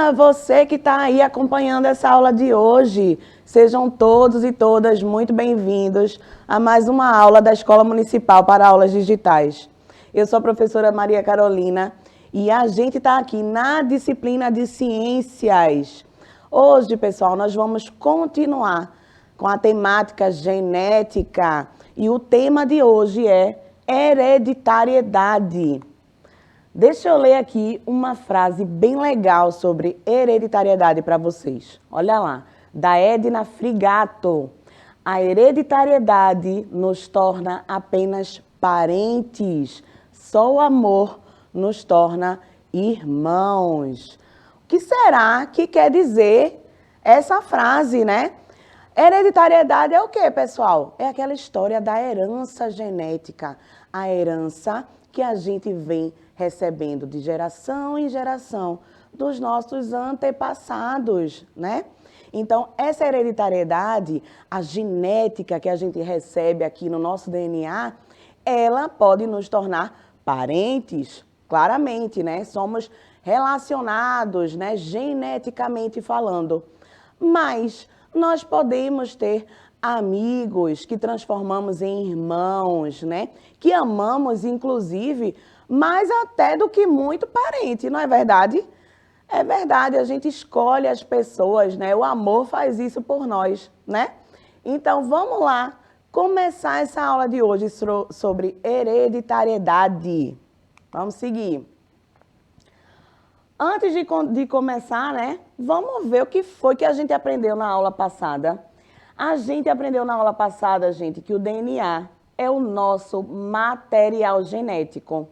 Olá, você que está aí acompanhando essa aula de hoje. Sejam todos e todas muito bem-vindos a mais uma aula da Escola Municipal para Aulas Digitais. Eu sou a professora Maria Carolina e a gente está aqui na disciplina de Ciências. Hoje, pessoal, nós vamos continuar com a temática genética e o tema de hoje é hereditariedade. Deixa eu ler aqui uma frase bem legal sobre hereditariedade para vocês. Olha lá, da Edna Frigato. A hereditariedade nos torna apenas parentes. Só o amor nos torna irmãos. O que será que quer dizer essa frase, né? Hereditariedade é o quê, pessoal? É aquela história da herança genética. A herança que a gente vem recebendo de geração em geração dos nossos antepassados, né? Então, essa hereditariedade, a genética que a gente recebe aqui no nosso DNA, ela pode nos tornar parentes, claramente, né? Somos relacionados, né? Geneticamente falando. Mas nós podemos ter amigos que transformamos em irmãos, né? Que amamos, inclusive, mais até do que muito parente, não é verdade? É verdade, a gente escolhe as pessoas, né? O amor faz isso por nós, né? Então, vamos lá começar essa aula de hoje sobre hereditariedade. Vamos seguir. Antes de começar, né? Vamos ver o que foi que a gente aprendeu na aula passada. A gente aprendeu na aula passada, gente, que o DNA é o nosso material genético.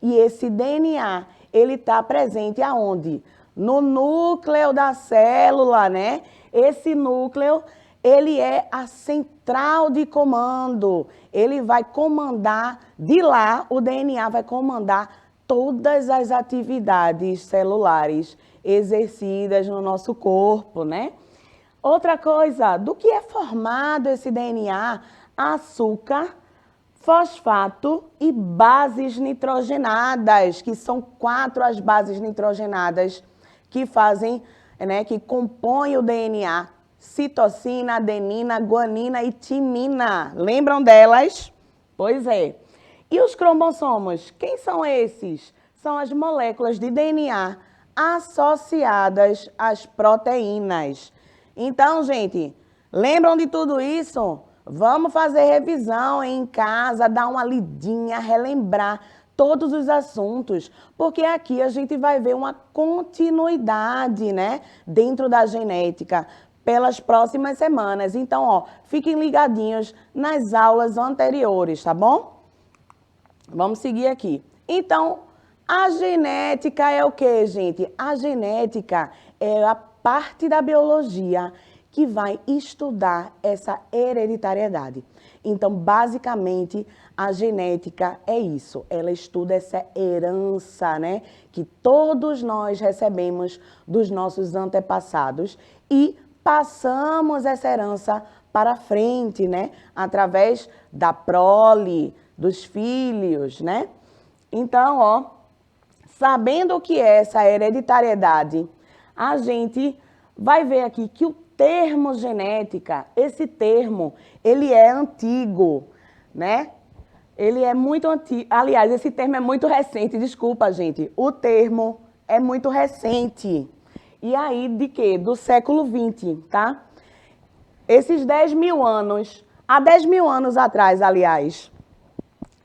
E esse DNA, ele está presente aonde? No núcleo da célula, né? Esse núcleo, ele é a central de comando. Ele vai comandar, de lá, o DNA vai comandar todas as atividades celulares exercidas no nosso corpo, né? Outra coisa, do que é formado esse DNA? Açúcar, fosfato e bases nitrogenadas, que são 4 as bases nitrogenadas que fazem, né, que compõem o DNA. Citosina, adenina, guanina e timina. Lembram delas? Pois é. E os cromossomos? Quem são esses? São as moléculas de DNA associadas às proteínas. Então, gente, lembram de tudo isso? Vamos fazer revisão em casa, dar uma lidinha, relembrar todos os assuntos, porque aqui a gente vai ver uma continuidade, né, dentro da genética pelas próximas semanas. Então, ó, fiquem ligadinhos nas aulas anteriores, tá bom? Vamos seguir aqui. Então, a genética é o quê, gente? A genética é a parte da biologia que vai estudar essa hereditariedade. Então, basicamente, a genética é isso. Ela estuda essa herança, né? Que todos nós recebemos dos nossos antepassados e passamos essa herança para frente, né? Através da prole, dos filhos, né? Então, ó, sabendo o que é essa hereditariedade, a gente vai ver aqui que o termo genética, esse termo, ele é antigo, né? Ele é muito antigo. Aliás, esse termo é muito recente, desculpa, gente. O termo é muito recente. E aí, de quê? Do século XX, tá? Esses 10 mil anos, há 10 mil anos atrás, aliás,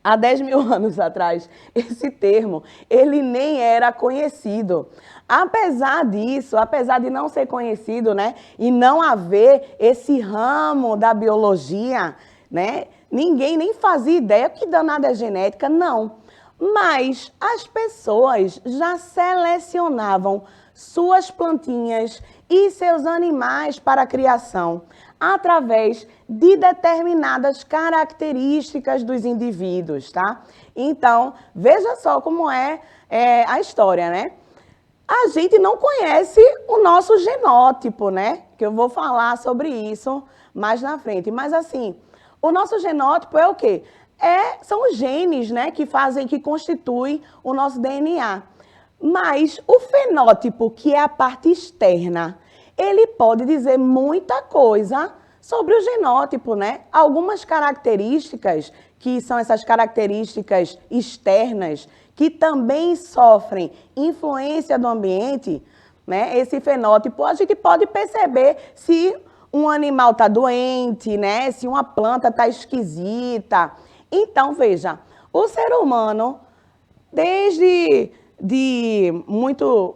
há 10 mil anos atrás, esse termo, ele nem era conhecido. Apesar disso, apesar de não ser conhecido, né, e não haver esse ramo da biologia, né, ninguém nem fazia ideia que danada é genética, não. Mas as pessoas já selecionavam suas plantinhas e seus animais para a criação através de determinadas características dos indivíduos, tá? Então, veja só como é a história, né? A gente não conhece o nosso genótipo, né? Que eu vou falar sobre isso mais na frente. Mas assim, o nosso genótipo é o quê? São os genes, né, que constituem o nosso DNA. Mas o fenótipo, que é a parte externa, ele pode dizer muita coisa sobre o genótipo, né? Algumas características, que são essas características externas, que também sofrem influência do ambiente, né? Esse fenótipo, a gente pode perceber se um animal está doente, né? Se uma planta está esquisita. Então, veja, o ser humano, desde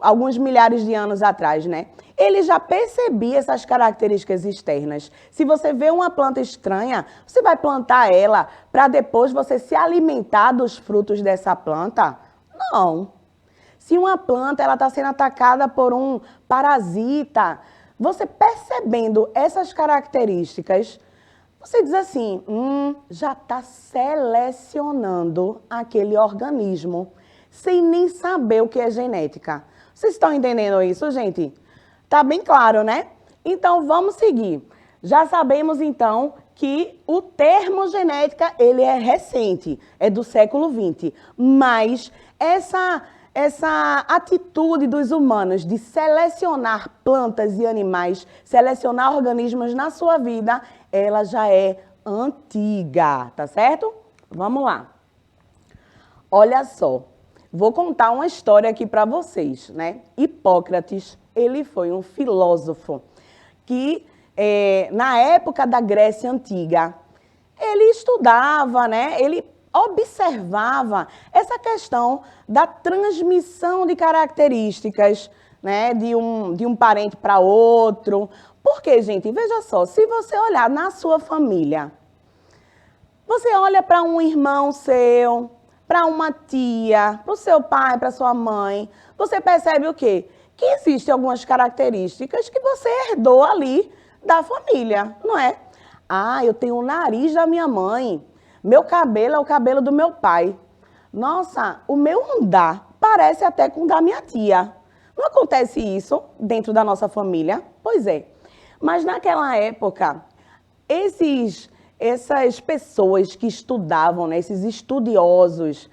alguns milhares de anos atrás, né? Ele já percebia essas características externas. Se você vê uma planta estranha, você vai plantar ela para depois você se alimentar dos frutos dessa planta? Não. Se uma planta está sendo atacada por um parasita, você percebendo essas características, você diz assim, já está selecionando aquele organismo, sem nem saber o que é genética. Vocês estão entendendo isso, gente? Tá bem claro, né? Então, vamos seguir. Já sabemos, então, que o termo genética, ele é recente, é do século XX. Mas essa atitude dos humanos de selecionar plantas e animais, selecionar organismos na sua vida, ela já é antiga, tá certo? Vamos lá. Olha só, vou contar uma história aqui para vocês, né? Hipócrates, ele foi um filósofo que, na época da Grécia Antiga, ele estudava, né? Ele observava essa questão da transmissão de características, né, de um parente para outro. Porque, gente, veja só, se você olhar na sua família, você olha para um irmão seu, para uma tia, para o seu pai, para sua mãe, você percebe o quê? Que existem algumas características que você herdou ali da família, não é? Ah, eu tenho o nariz da minha mãe. Meu cabelo é o cabelo do meu pai. Nossa, o meu andar parece até com o da minha tia. Não acontece isso dentro da nossa família? Pois é. Mas naquela época, essas pessoas que estudavam, né, esses estudiosos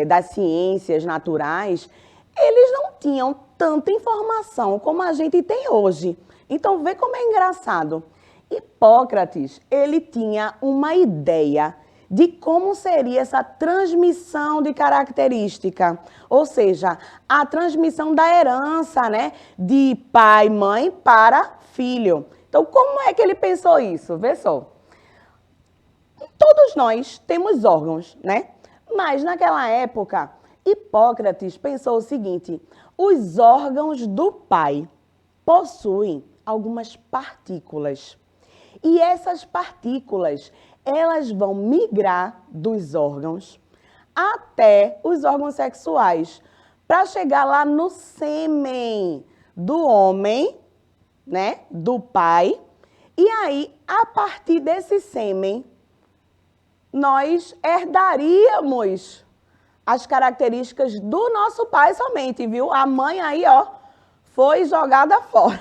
das ciências naturais, eles não tinham tanta informação como a gente tem hoje. Então, vê como é engraçado. Hipócrates, ele tinha uma ideia de como seria essa transmissão de característica, ou seja, a transmissão da herança, né, de pai, mãe para filho. Então, como é que ele pensou isso? Vê só. Todos nós temos órgãos, né? Mas naquela época, Hipócrates pensou o seguinte: os órgãos do pai possuem algumas partículas. E essas partículas, elas vão migrar dos órgãos até os órgãos sexuais, para chegar lá no sêmen do homem, né, do pai. E aí, a partir desse sêmen, nós herdaríamos as características do nosso pai somente, viu? A mãe aí, ó, foi jogada fora.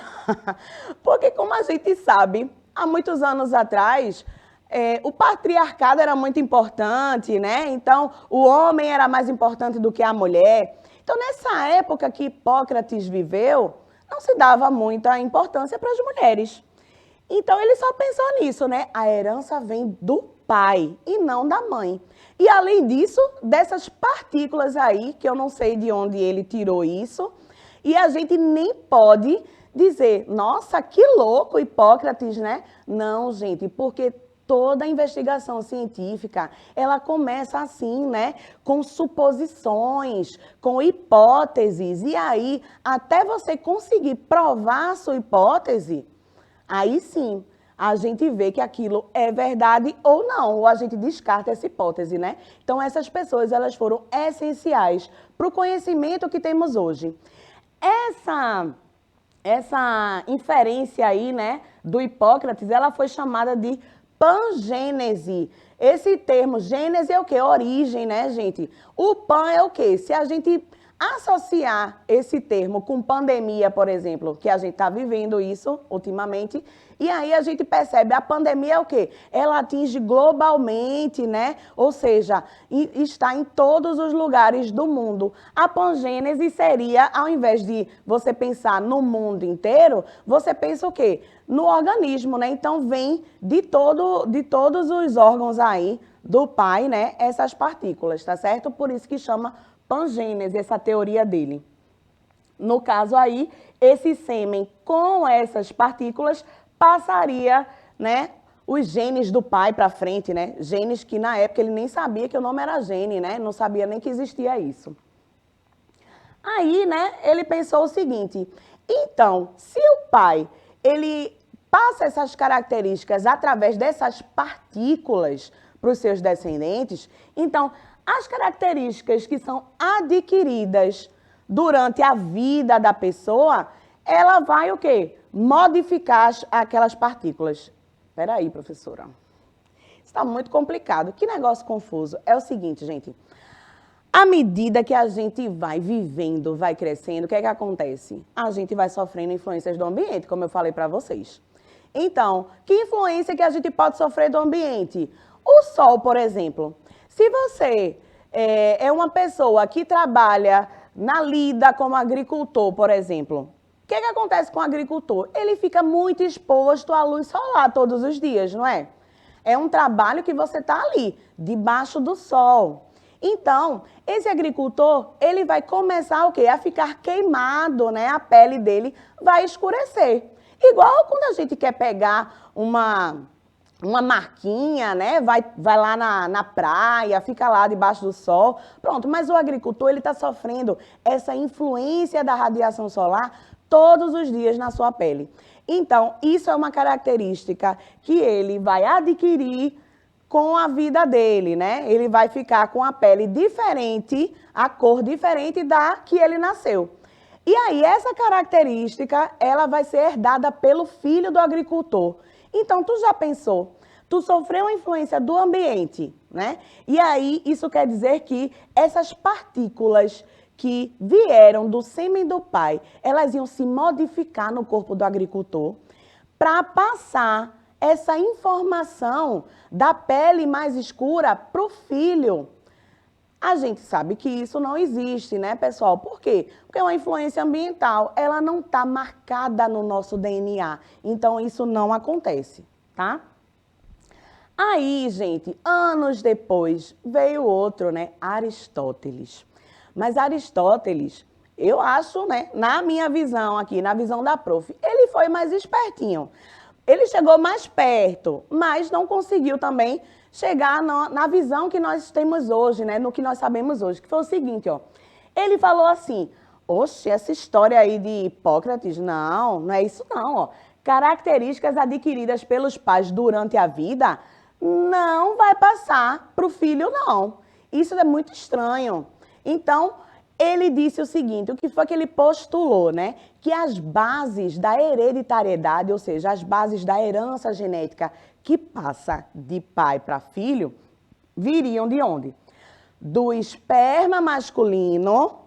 Porque, como a gente sabe, há muitos anos atrás, o patriarcado era muito importante, né? Então, o homem era mais importante do que a mulher. Então, nessa época que Hipócrates viveu, não se dava muita importância para as mulheres. Então, ele só pensou nisso, né? A herança vem do pai e não da mãe. E, além disso, dessas partículas aí, que eu não sei de onde ele tirou isso, e a gente nem pode dizer, nossa, que louco Hipócrates, né? Não, gente, porque toda a investigação científica, ela começa assim, né? Com suposições, com hipóteses. E aí, até você conseguir provar a sua hipótese, aí sim, a gente vê que aquilo é verdade ou não, ou a gente descarta essa hipótese, né? Então, essas pessoas, elas foram essenciais para o conhecimento que temos hoje. Essa inferência aí, né, do Hipócrates, ela foi chamada de pangênese. Esse termo, gênese é o quê? Origem, né, gente? O pan é o quê? Se a gente Associar esse termo com pandemia, por exemplo, que a gente está vivendo isso ultimamente, e aí a gente percebe, a pandemia é o quê? Ela atinge globalmente, né? Ou seja, está em todos os lugares do mundo. A pangênese seria, ao invés de você pensar no mundo inteiro, você pensa o quê? No organismo, né? Então vem de todos os órgãos aí do pai, né? Essas partículas, tá certo? Por isso que chama pangênese, essa teoria dele. No caso aí, esse sêmen com essas partículas passaria, né, os genes do pai para frente, né? Genes que na época ele nem sabia que o nome era gene, né? Não sabia nem que existia isso. Aí, né, ele pensou o seguinte: então, se o pai, ele passa essas características através dessas partículas para os seus descendentes, então as características que são adquiridas durante a vida da pessoa, ela vai o quê? Modificar aquelas partículas. Espera aí, professora. Isso está muito complicado. Que negócio confuso. É o seguinte, gente. À medida que a gente vai vivendo, vai crescendo, o que é que acontece? A gente vai sofrendo influências do ambiente, como eu falei para vocês. Então, que influência que a gente pode sofrer do ambiente? O sol, por exemplo. Se você é uma pessoa que trabalha na lida como agricultor, por exemplo, o que é que acontece com o agricultor? Ele fica muito exposto à luz solar todos os dias, não é? É um trabalho que você está ali, debaixo do sol. Então, esse agricultor, ele vai começar o quê? A ficar queimado, né? A pele dele vai escurecer. Igual quando a gente quer pegar uma marquinha, né? Vai lá na praia, fica lá debaixo do sol. Pronto, mas o agricultor, ele está sofrendo essa influência da radiação solar todos os dias na sua pele. Então, isso é uma característica que ele vai adquirir com a vida dele, né? Ele vai ficar com a pele diferente, a cor diferente da que ele nasceu. E aí, essa característica, ela vai ser herdada pelo filho do agricultor. Então, tu já pensou? Tu sofreu a influência do ambiente, né? E aí, isso quer dizer que essas partículas que vieram do sêmen do pai, elas iam se modificar no corpo do agricultor para passar essa informação da pele mais escura para o filho. A gente sabe que isso não existe, né, pessoal? Por quê? Porque é uma influência ambiental, ela não está marcada no nosso DNA. Então, isso não acontece, tá? Aí, gente, anos depois, veio outro, né? Aristóteles. Mas Aristóteles, eu acho, né, na minha visão aqui, na visão da prof, ele foi mais espertinho. Ele chegou mais perto, mas não conseguiu também chegar na visão que nós temos hoje, né, no que nós sabemos hoje, que foi o seguinte, ó. Ele falou assim: oxe, essa história aí de Hipócrates, não é isso não, ó. Características adquiridas pelos pais durante a vida não vai passar para o filho, não. Isso é muito estranho. Então, ele disse o seguinte: o que foi que ele postulou, né? Que as bases da hereditariedade, ou seja, as bases da herança genética que passa de pai para filho, viriam de onde? Do esperma masculino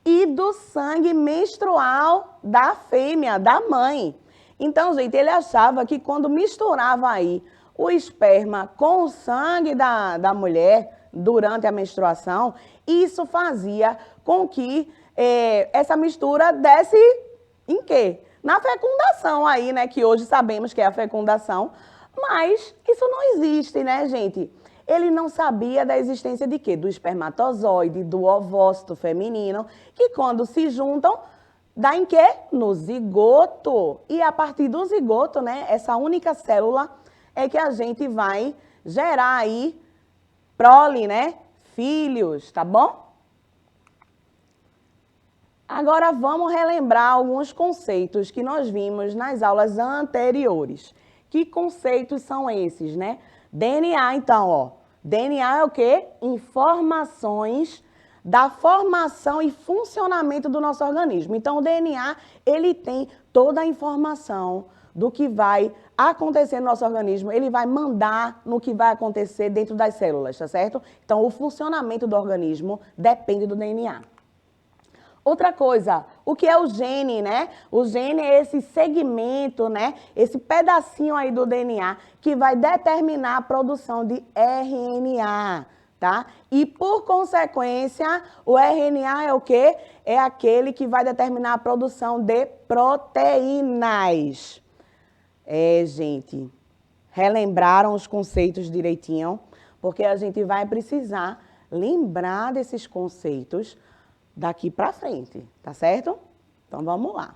e do sangue menstrual da fêmea, da mãe. Então, gente, ele achava que quando misturava aí o esperma com o sangue da mulher durante a menstruação, isso fazia com que essa mistura desse em quê? Na fecundação aí, né? Que hoje sabemos que é a fecundação, mas isso não existe, né, gente? Ele não sabia da existência de quê? Do espermatozoide, do ovócito feminino, que quando se juntam, dá em quê? No zigoto. E a partir do zigoto, né, essa única célula é que a gente vai gerar aí prole, né? Filhos, tá bom? Agora vamos relembrar alguns conceitos que nós vimos nas aulas anteriores. Que conceitos são esses, né? DNA, então, ó. DNA é o quê? Informações da formação e funcionamento do nosso organismo. Então, o DNA, ele tem toda a informação do que vai acontecer no nosso organismo, ele vai mandar no que vai acontecer dentro das células, tá certo? Então, o funcionamento do organismo depende do DNA. Outra coisa, o que é o gene, né? O gene é esse segmento, né? Esse pedacinho aí do DNA que vai determinar a produção de RNA, tá? E, por consequência, o RNA é o quê? É aquele que vai determinar a produção de proteínas. Gente, relembraram os conceitos direitinho? Porque a gente vai precisar lembrar desses conceitos daqui para frente, tá certo? Então, vamos lá.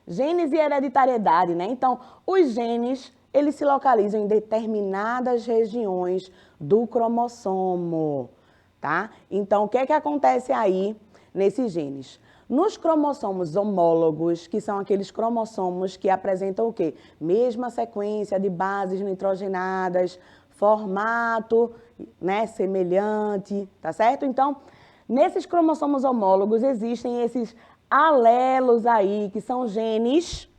Genes e hereditariedade, né? Então, os genes, eles se localizam em determinadas regiões do cromossomo, tá? Então, o que é que acontece aí nesses genes? Nos cromossomos homólogos, que são aqueles cromossomos que apresentam o quê? Mesma sequência de bases nitrogenadas, formato, né, semelhante, tá certo? Então, nesses cromossomos homólogos existem esses alelos aí, que são genes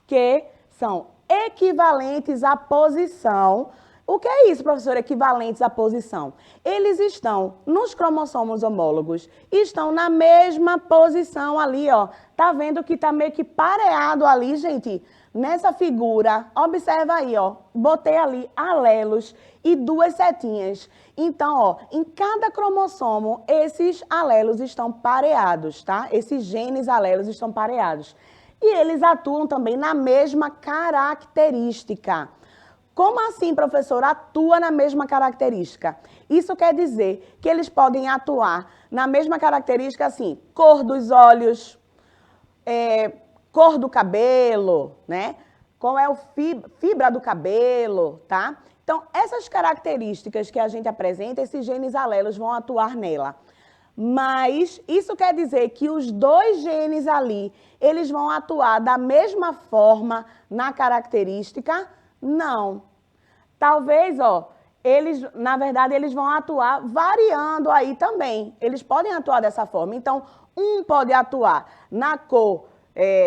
que são equivalentes à posição. O que é isso, professor, equivalentes à posição? Eles estão nos cromossomos homólogos, estão na mesma posição ali, ó. Tá vendo que tá meio que pareado ali, gente? Nessa figura, observa aí, ó. Botei ali alelos e duas setinhas. Então, ó, em cada cromossomo, esses alelos estão pareados, tá? Esses genes alelos estão pareados. E eles atuam também na mesma característica. Como assim, professor, atua na mesma característica? Isso quer dizer que eles podem atuar na mesma característica, assim, cor dos olhos, cor do cabelo, né? Qual é a fibra do cabelo, tá? Então, essas características que a gente apresenta, esses genes alelos vão atuar nela. Mas isso quer dizer que os dois genes ali, eles vão atuar da mesma forma na característica? Não. Talvez, ó, eles, na verdade, eles vão atuar variando aí também. Eles podem atuar dessa forma. Então, um pode atuar na cor,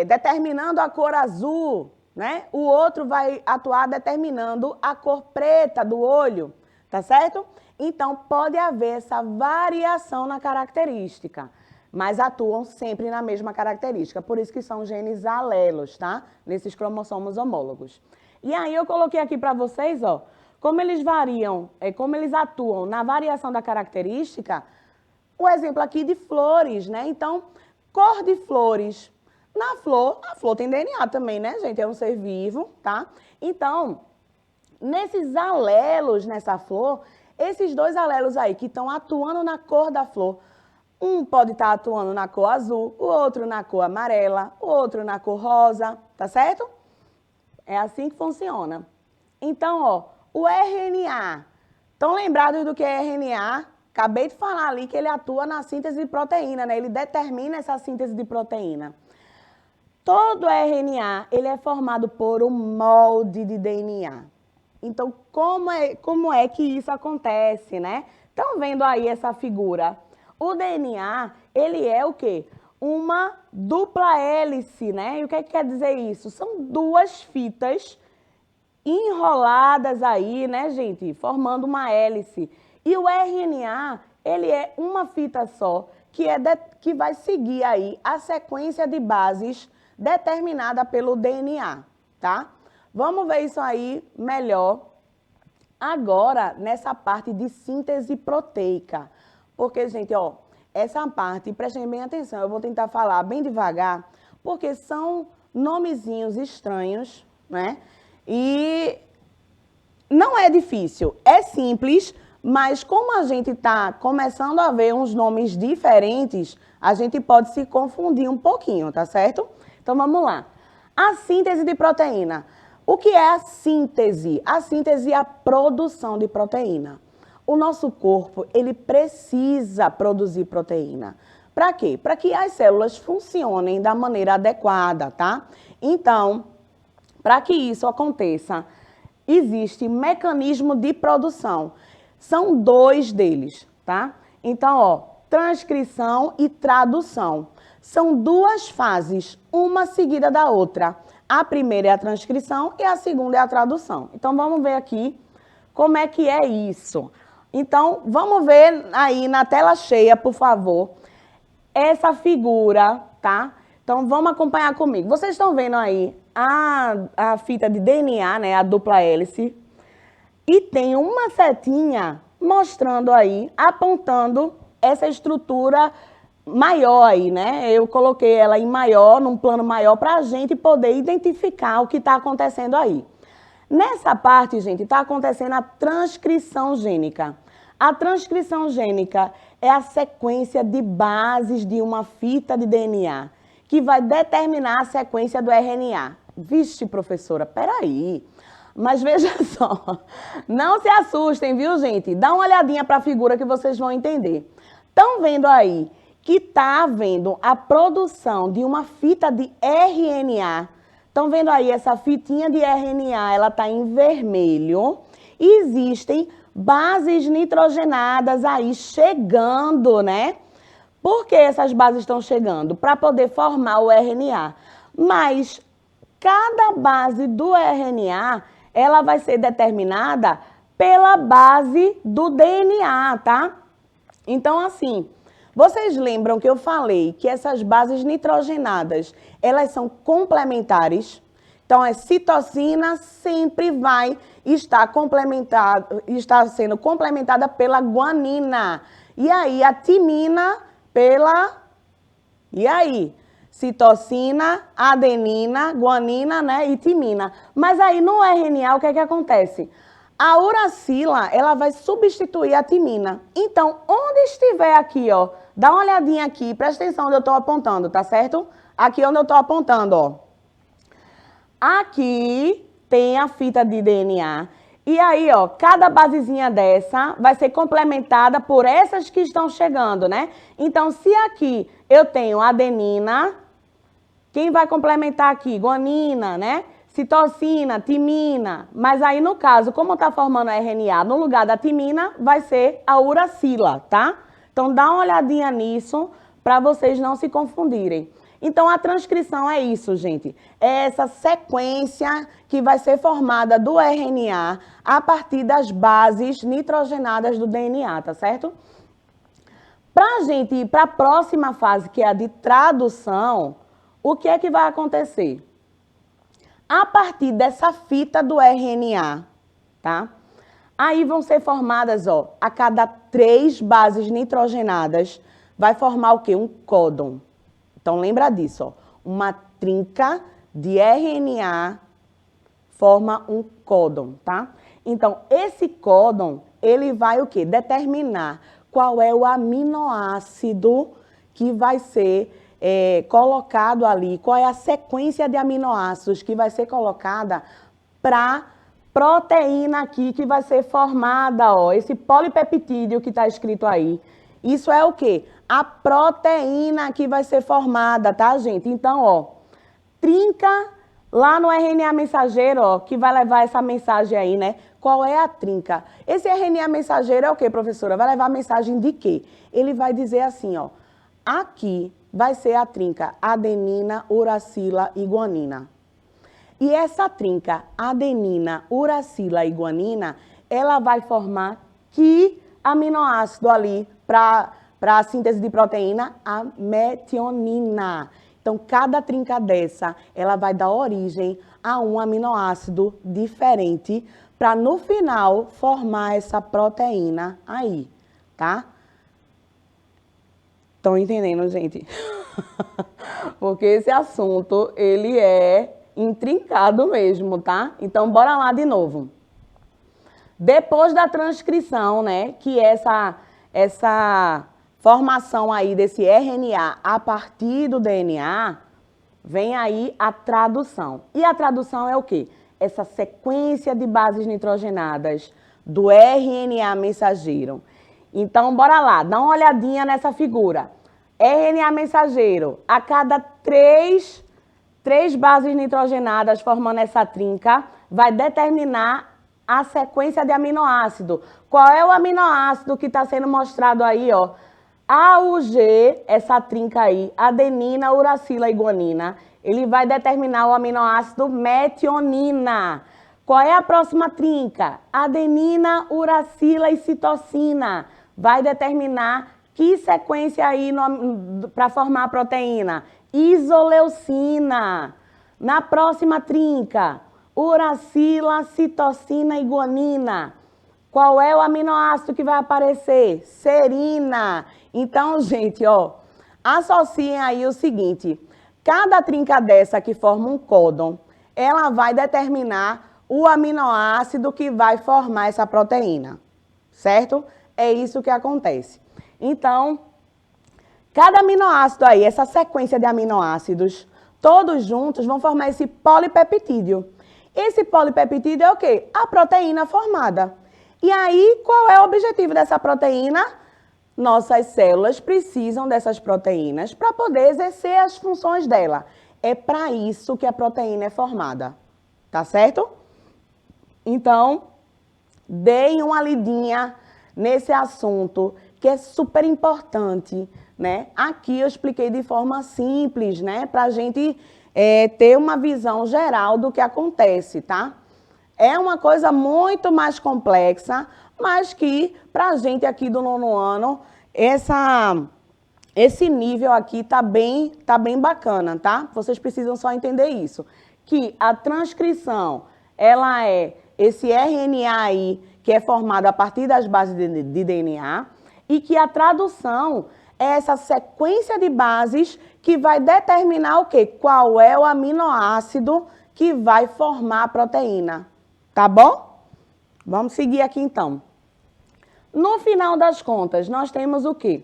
determinando a cor azul, né? O outro vai atuar determinando a cor preta do olho, tá certo? Então, pode haver essa variação na característica, mas atuam sempre na mesma característica. Por isso que são genes alelos, tá? Nesses cromossomos homólogos. E aí eu coloquei aqui para vocês, ó, como eles variam, como eles atuam na variação da característica, o exemplo aqui de flores, né? Então, cor de flores. A flor tem DNA também, né, gente? É um ser vivo, tá? Então, nesses alelos nessa flor, esses dois alelos aí que estão atuando na cor da flor, um pode estar atuando na cor azul, o outro na cor amarela, o outro na cor rosa, tá certo? É assim que funciona. Então, ó, o RNA. Estão lembrados do que é RNA? Acabei de falar ali que ele atua na síntese de proteína, né? Ele determina essa síntese de proteína. Todo RNA, ele é formado por um molde de DNA. Então, como é que isso acontece, né? Estão vendo aí essa figura? O DNA, ele é o quê? Uma dupla hélice, né? E o que quer dizer isso? São duas fitas enroladas aí, né, gente? Formando uma hélice. E o RNA, ele é uma fita só, que vai seguir aí a sequência de bases determinada pelo DNA, tá? Vamos ver isso aí melhor agora nessa parte de síntese proteica. Porque, gente, ó, essa parte, prestem bem atenção, eu vou tentar falar bem devagar, porque são nomezinhos estranhos, né? E não é difícil, é simples, mas como a gente está começando a ver uns nomes diferentes, a gente pode se confundir um pouquinho, tá certo? Então, vamos lá. A síntese de proteína. O que é a síntese? A síntese é a produção de proteína. O nosso corpo, ele precisa produzir proteína. Para quê? Para que as células funcionem da maneira adequada, tá? Então, para que isso aconteça, existe mecanismo de produção. São dois deles, tá? Então, ó, transcrição e tradução. São duas fases, uma seguida da outra. A primeira é a transcrição e a segunda é a tradução. Então, vamos ver aqui como é que é isso. Então, vamos ver aí na tela cheia, por favor. essa figura, tá? Então, vamos acompanhar comigo. Vocês estão vendo aí a fita de DNA, né? A dupla hélice. E tem uma setinha mostrando aí, apontando essa estrutura maior aí, né? Eu coloquei ela em maior, num plano maior, para a gente poder identificar o que está acontecendo aí. Nessa parte, gente, está acontecendo a transcrição gênica. A transcrição gênica é a sequência de bases de uma fita de DNA que vai determinar a sequência do RNA. Vixe, professora, peraí. Mas veja só, não se assustem, viu, gente? Dá uma olhadinha para a figura que vocês vão entender. Estão vendo aí que está havendo a produção de uma fita de RNA. Estão vendo aí essa fitinha de RNA, ela está em vermelho. E existem bases nitrogenadas aí chegando, né? Por que essas bases estão chegando? Para poder formar o RNA. Mas cada base do RNA, ela vai ser determinada pela base do DNA, tá? Então, assim, vocês lembram que eu falei que essas bases nitrogenadas, elas são complementares? Então, a citosina sempre vai estar sendo complementada pela guanina. E aí, a timina pela... E aí? Citosina, adenina, guanina, né, e timina. Mas aí no RNA o que é que acontece? A uracila, ela vai substituir a timina. Então, onde estiver aqui, ó, dá uma olhadinha aqui, presta atenção onde eu estou apontando, tá certo? Aqui onde eu estou apontando, ó. Aqui tem a fita de DNA. E aí, ó, cada basezinha dessa vai ser complementada por essas que estão chegando, né? Então, se aqui eu tenho adenina, quem vai complementar aqui? Guanina, né? Citosina, timina. Mas aí, no caso, como está formando a RNA, no lugar da timina, vai ser a uracila, tá? Então, dá uma olhadinha nisso para vocês não se confundirem. Então, a transcrição é isso, gente. É essa sequência que vai ser formada do RNA a partir das bases nitrogenadas do DNA, tá certo? Para a gente ir para a próxima fase, que é a de tradução, o que é que vai acontecer? A partir dessa fita do RNA, tá? Aí vão ser formadas, ó, a cada 3 bases nitrogenadas, vai formar o quê? Um códon. Então, lembra disso, ó. Uma trinca de RNA forma um códon, tá? Então, esse códon, ele vai o quê? Determinar qual é o aminoácido que vai ser colocado ali, qual é a sequência de aminoácidos que vai ser colocada para proteína aqui que vai ser formada, ó, esse polipeptídeo que está escrito aí. Isso é o quê? A proteína que vai ser formada, tá, gente? Então, ó, trinca lá no RNA mensageiro, ó, que vai levar essa mensagem aí, né? Qual é a trinca? Esse RNA mensageiro é o quê, professora? Vai levar a mensagem de quê? Ele vai dizer assim, ó, aqui vai ser a trinca adenina, uracila e guanina. E essa trinca adenina, uracila e guanina, ela vai formar que aminoácido ali para a síntese de proteína? A metionina. Então, cada trinca dessa, ela vai dar origem a um aminoácido diferente para, no final, formar essa proteína aí, tá? Estão entendendo, gente? Porque esse assunto, ele é intrincado mesmo, tá? Então, bora lá de novo. Depois da transcrição, né, que é essa formação aí desse RNA a partir do DNA, vem aí a tradução. E a tradução é o quê? Essa sequência de bases nitrogenadas do RNA mensageiro. Então, bora lá, dá uma olhadinha nessa figura. RNA mensageiro, a cada três bases nitrogenadas formando essa trinca, vai determinar a sequência de aminoácido. Qual é o aminoácido que está sendo mostrado aí, ó? AUG, essa trinca aí, adenina, uracila e guanina, ele vai determinar o aminoácido metionina. Qual é a próxima trinca? Adenina, uracila e citosina. Vai determinar Que sequência aí para formar a proteína? Isoleucina. Na próxima trinca, uracila, citocina e guanina. Qual é o aminoácido que vai aparecer? Serina. Então, gente, ó, associem aí o seguinte. Cada trinca dessa que forma um códon, ela vai determinar o aminoácido que vai formar essa proteína. Certo? É isso que acontece. Então, cada aminoácido aí, essa sequência de aminoácidos, todos juntos vão formar esse polipeptídeo. Esse polipeptídeo é o quê? A proteína formada. E aí, qual é o objetivo dessa proteína? Nossas células precisam dessas proteínas para poder exercer as funções dela. É para isso que a proteína é formada. Tá certo? Então, deem uma lidinha nesse assunto, que é super importante, né? Aqui eu expliquei de forma simples, né? Para a gente ter uma visão geral do que acontece, tá? É uma coisa muito mais complexa, mas que, para a gente aqui do 9º ano, esse nível aqui tá bem bacana, tá? Vocês precisam só entender isso. Que a transcrição, ela é esse RNA aí, que é formado a partir das bases de DNA, e que a tradução é essa sequência de bases que vai determinar o quê? Qual é o aminoácido que vai formar a proteína. Tá bom? Vamos seguir aqui então. No final das contas, nós temos o quê?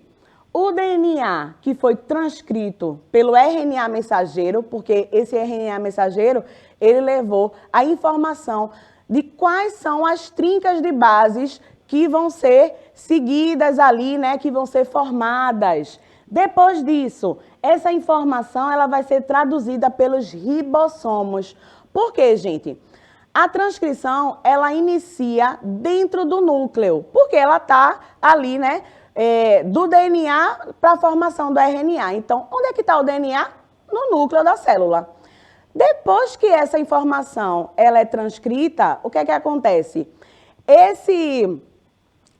O DNA que foi transcrito pelo RNA mensageiro, porque esse RNA mensageiro, ele levou a informação de quais são as trincas de bases que vão ser seguidas ali, né, que vão ser formadas. Depois disso, essa informação ela vai ser traduzida pelos ribossomos. Por quê, gente? A transcrição, ela inicia dentro do núcleo, porque ela está ali, né, do DNA para a formação do RNA. Então, onde é que está o DNA? No núcleo da célula. Depois que essa informação ela é transcrita, o que é que acontece?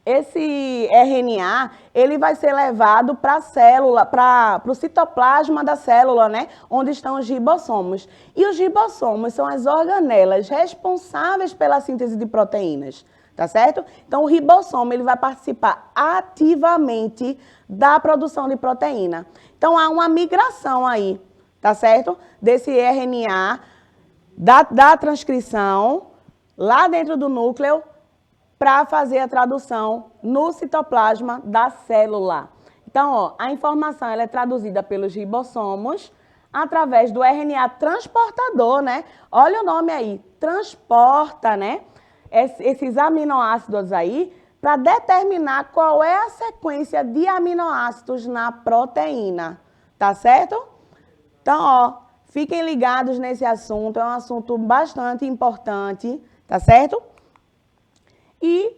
Esse RNA, ele vai ser levado para a célula, para o citoplasma da célula, né? Onde estão os ribossomos. E os ribossomos são as organelas responsáveis pela síntese de proteínas, tá certo? Então, o ribossomo, ele vai participar ativamente da produção de proteína. Então, há uma migração aí, tá certo? Desse RNA, da transcrição, lá dentro do núcleo, para fazer a tradução no citoplasma da célula. Então, ó, a informação ela é traduzida pelos ribossomos através do RNA transportador, né? Olha o nome aí, transporta, né? Esses aminoácidos aí para determinar qual é a sequência de aminoácidos na proteína, tá certo? Então, ó, fiquem ligados nesse assunto, é um assunto bastante importante, tá certo? E,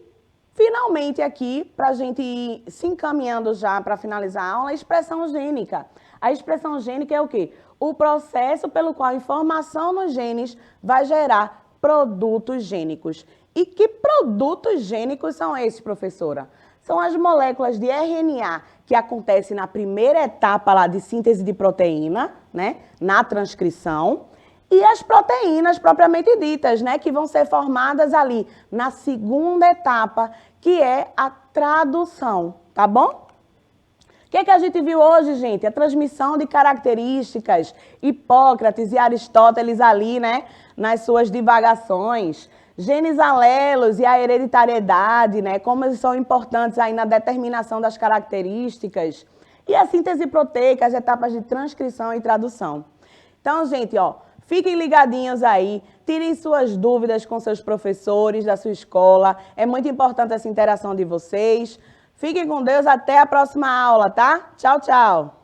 finalmente, aqui, para a gente ir se encaminhando já para finalizar a aula, a expressão gênica. A expressão gênica é o quê? O processo pelo qual a informação nos genes vai gerar produtos gênicos. E que produtos gênicos são esses, professora? São as moléculas de RNA que acontecem na primeira etapa lá de síntese de proteína, né, na transcrição, e as proteínas propriamente ditas, né, que vão ser formadas ali na segunda etapa, que é a tradução, tá bom? O que a gente viu hoje, gente? A transmissão de características, Hipócrates e Aristóteles ali, né, nas suas divagações, genes alelos e a hereditariedade, né, como eles são importantes aí na determinação das características, e a síntese proteica, as etapas de transcrição e tradução. Então, gente, ó, fiquem ligadinhos aí, tirem suas dúvidas com seus professores da sua escola. É muito importante essa interação de vocês. Fiquem com Deus, até a próxima aula, tá? Tchau, tchau.